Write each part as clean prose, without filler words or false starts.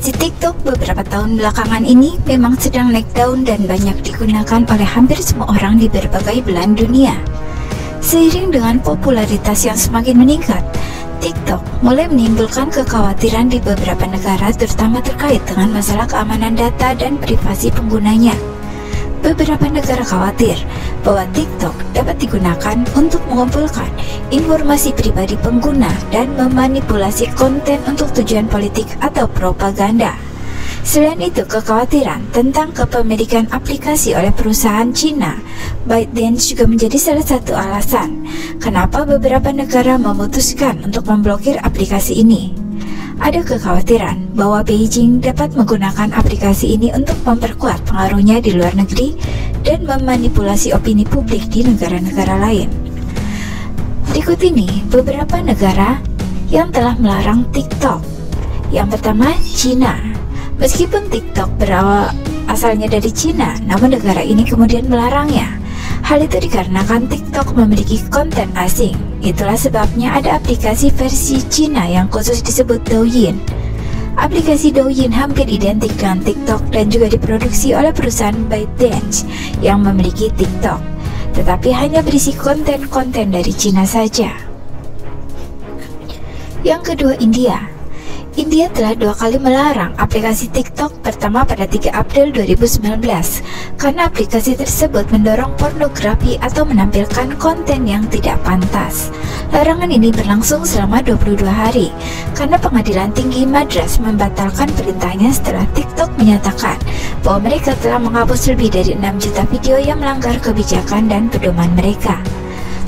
Aplikasi TikTok beberapa tahun belakangan ini memang sedang naik daun dan banyak digunakan oleh hampir semua orang di berbagai belahan dunia. Seiring dengan popularitas yang semakin meningkat, TikTok mulai menimbulkan kekhawatiran di beberapa negara, terutama terkait dengan masalah keamanan data dan privasi penggunanya. Beberapa negara khawatir bahwa TikTok dapat digunakan untuk mengumpulkan informasi pribadi pengguna dan memanipulasi konten untuk tujuan politik atau propaganda. Selain itu, kekhawatiran tentang kepemilikan aplikasi oleh perusahaan Cina, ByteDance, juga menjadi salah satu alasan kenapa beberapa negara memutuskan untuk memblokir aplikasi ini. Ada kekhawatiran bahwa Beijing dapat menggunakan aplikasi ini untuk memperkuat pengaruhnya di luar negeri dan memanipulasi opini publik di negara-negara lain. Berikut ini beberapa negara yang telah melarang TikTok. Yang pertama, Cina. Meskipun TikTok berawal asalnya dari Cina, namun negara ini kemudian melarangnya. Hal itu dikarenakan TikTok memiliki konten asing. Itulah sebabnya ada aplikasi versi Cina yang khusus disebut Douyin. Aplikasi Douyin hampir identik dengan TikTok dan juga diproduksi oleh perusahaan ByteDance yang memiliki TikTok, tetapi hanya berisi konten-konten dari Cina saja. Yang kedua, India. India telah 2 kali melarang aplikasi TikTok, pertama pada 3 April 2019 karena aplikasi tersebut mendorong pornografi atau menampilkan konten yang tidak pantas. Larangan ini berlangsung selama 22 hari karena Pengadilan Tinggi Madras membatalkan perintahnya setelah TikTok menyatakan bahwa mereka telah menghapus lebih dari 6 juta video yang melanggar kebijakan dan pedoman mereka.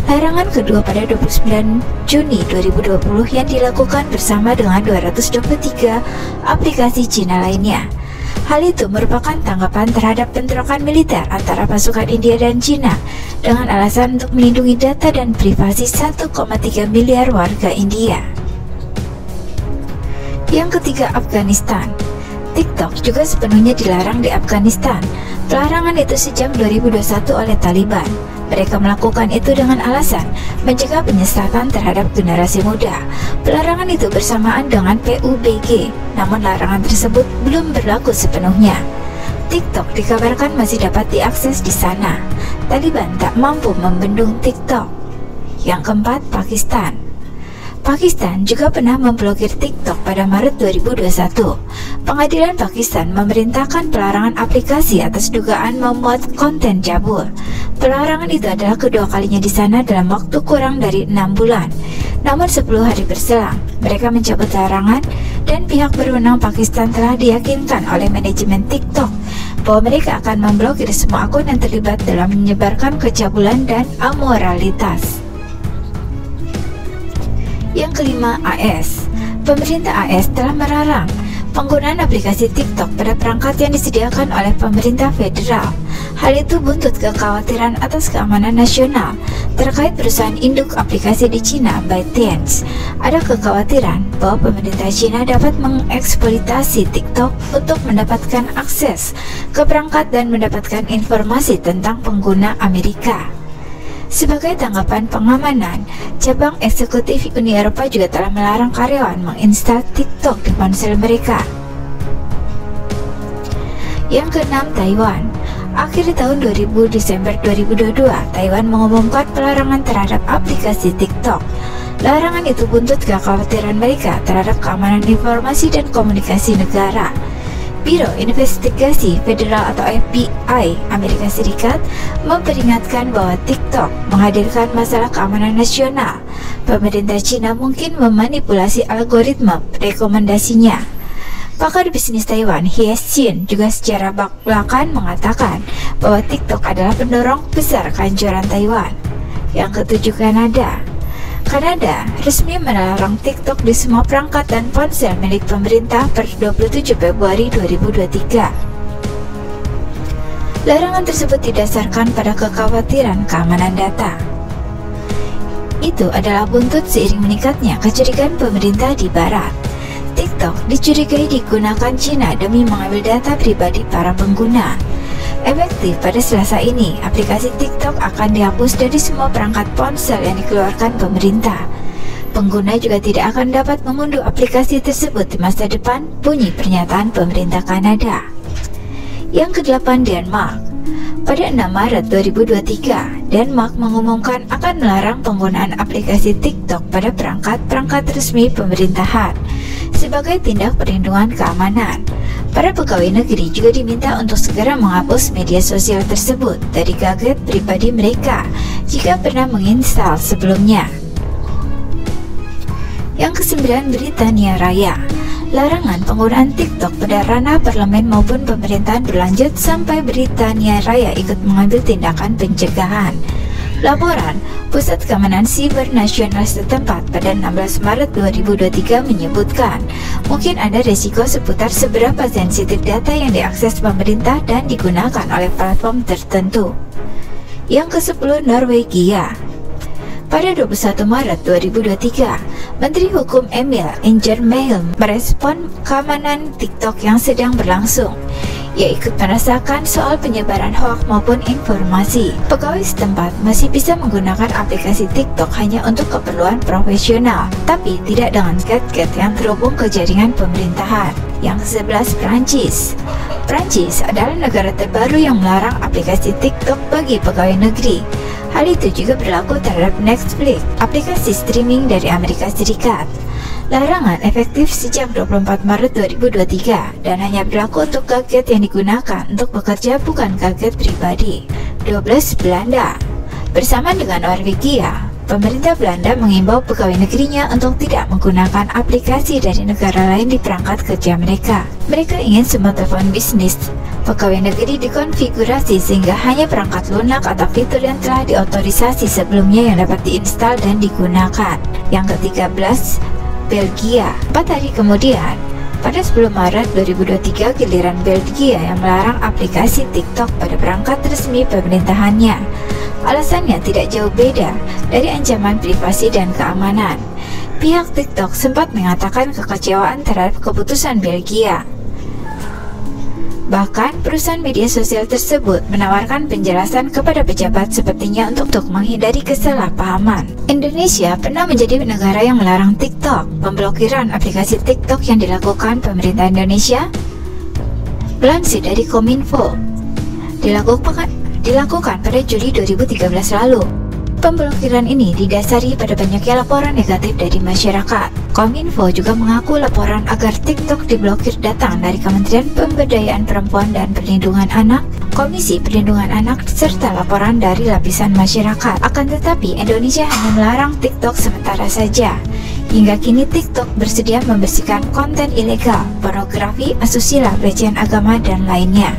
Larangan kedua pada 29 Juni 2020 yang dilakukan bersama dengan 223 aplikasi Cina lainnya. Hal itu merupakan tanggapan terhadap bentrokan militer antara pasukan India dan Cina dengan alasan untuk melindungi data dan privasi 1,3 miliar warga India. Yang ketiga, Afghanistan. TikTok juga sepenuhnya dilarang di Afghanistan. Pelarangan itu sejak 2021 oleh Taliban. Mereka melakukan itu dengan alasan mencegah penyesatan terhadap generasi muda. Pelarangan itu bersamaan dengan PUBG, namun larangan tersebut belum berlaku sepenuhnya. TikTok dikabarkan masih dapat diakses di sana. Taliban tak mampu membendung TikTok. Yang keempat, Pakistan. Pakistan juga pernah memblokir TikTok pada Maret 2021. Pengadilan Pakistan memerintahkan pelarangan aplikasi atas dugaan memuat konten cabul. Pelarangan itu adalah kedua kalinya di sana dalam waktu kurang dari 6 bulan. Namun 10 hari berselang, mereka mencabut larangan dan pihak berwenang Pakistan telah diyakinkan oleh manajemen TikTok bahwa mereka akan memblokir semua akun yang terlibat dalam menyebarkan kecabulan dan amoralitas. Yang kelima, AS. Pemerintah AS telah melarang penggunaan aplikasi TikTok pada perangkat yang disediakan oleh pemerintah federal. Hal itu buntut kekhawatiran atas keamanan nasional terkait perusahaan induk aplikasi di Cina, ByteDance. Ada kekhawatiran bahwa pemerintah Cina dapat mengeksploitasi TikTok untuk mendapatkan akses ke perangkat dan mendapatkan informasi tentang pengguna Amerika. Sebagai tanggapan pengamanan, cabang eksekutif Uni Eropa juga telah melarang karyawan menginstal TikTok di ponsel mereka. Yang keenam, Taiwan. Akhir tahun Desember 2022, Taiwan mengumumkan pelarangan terhadap aplikasi TikTok. Larangan itu buntut kekhawatiran mereka terhadap keamanan informasi dan komunikasi negara. Biro Investigasi Federal atau FBI Amerika Serikat memperingatkan bahwa TikTok menghadirkan masalah keamanan nasional. Pemerintah Cina mungkin memanipulasi algoritma rekomendasinya. Pakar bisnis Taiwan, He Xin, juga secara belak-belakan mengatakan bahwa TikTok adalah pendorong besar kehancuran Taiwan. Yang ketujuh, Kanada. Kanada resmi melarang TikTok di semua perangkat dan ponsel milik pemerintah per 27 Februari 2023. Larangan tersebut didasarkan pada kekhawatiran keamanan data. Itu adalah buntut seiring meningkatnya kecurigaan pemerintah di Barat. TikTok dicurigai digunakan Cina demi mengambil data pribadi para pengguna. Efektif pada Selasa ini, aplikasi TikTok akan dihapus dari semua perangkat ponsel yang dikeluarkan pemerintah. pengguna juga tidak akan dapat mengunduh aplikasi tersebut di masa depan, bunyi pernyataan pemerintah Kanada. Yang ke-8, Denmark. Pada 6 Maret 2023, Denmark mengumumkan akan melarang penggunaan aplikasi TikTok pada perangkat-perangkat resmi pemerintahan sebagai tindak perlindungan keamanan. Para pegawai negeri juga diminta untuk segera menghapus media sosial tersebut dari gadget pribadi mereka jika pernah menginstal sebelumnya. Yang ke-9, Britania Raya. Larangan penggunaan TikTok pada ranah parlemen maupun pemerintahan berlanjut sampai Britania Raya ikut mengambil tindakan pencegahan. Laporan Pusat Keamanan Siber Nasional setempat pada 16 Maret 2023 menyebutkan mungkin ada resiko seputar seberapa sensitif data yang diakses pemerintah dan digunakan oleh platform tertentu. Yang ke-10, Norwegia. Pada 21 Maret 2023, Menteri Hukum Emil Ingermehl merespon keamanan TikTok yang sedang berlangsung. Ia ikut merasakan soal penyebaran hoaks maupun informasi. Pegawai setempat masih bisa menggunakan aplikasi TikTok hanya untuk keperluan profesional, tapi tidak dengan gadget yang terhubung ke jaringan pemerintahan. Yang ke-11, Prancis. Prancis adalah negara terbaru yang melarang aplikasi TikTok bagi pegawai negeri. Hal itu juga berlaku terhadap Netflix, aplikasi streaming dari Amerika Serikat. Larangan efektif sejak 24 Maret 2023 dan hanya berlaku untuk gadget yang digunakan untuk bekerja, bukan gadget pribadi. 12, Belanda. Bersama dengan Norwegia, pemerintah Belanda mengimbau pegawai negerinya untuk tidak menggunakan aplikasi dari negara lain di perangkat kerja mereka. Mereka ingin semua telepon bisnis pegawai negeri dikonfigurasi sehingga hanya perangkat lunak atau fitur yang telah diotorisasi sebelumnya yang dapat diinstal dan digunakan. Yang ke-13, Belgia. 4 hari kemudian, pada 10 Maret 2023, giliran Belgia yang melarang aplikasi TikTok pada perangkat resmi pemerintahannya. Alasannya tidak jauh beda dari ancaman privasi dan keamanan. Pihak TikTok sempat mengatakan kekecewaan terhadap keputusan Belgia. Bahkan, perusahaan media sosial tersebut menawarkan penjelasan kepada pejabat sepertinya untuk menghindari kesalahpahaman. Indonesia pernah menjadi negara yang melarang TikTok. Pemblokiran aplikasi TikTok yang dilakukan pemerintah Indonesia, melansir dari Kominfo, dilakukan pada Juli 2013 lalu. Pemblokiran ini didasari pada banyaknya laporan negatif dari masyarakat. Kominfo juga mengaku laporan agar TikTok diblokir datang dari Kementerian Pemberdayaan Perempuan dan Perlindungan Anak, Komisi Perlindungan Anak, serta laporan dari lapisan masyarakat. Akan tetapi, Indonesia hanya melarang TikTok sementara saja. Hingga kini TikTok bersedia membersihkan konten ilegal, pornografi, asusila, pelecehan agama, dan lainnya.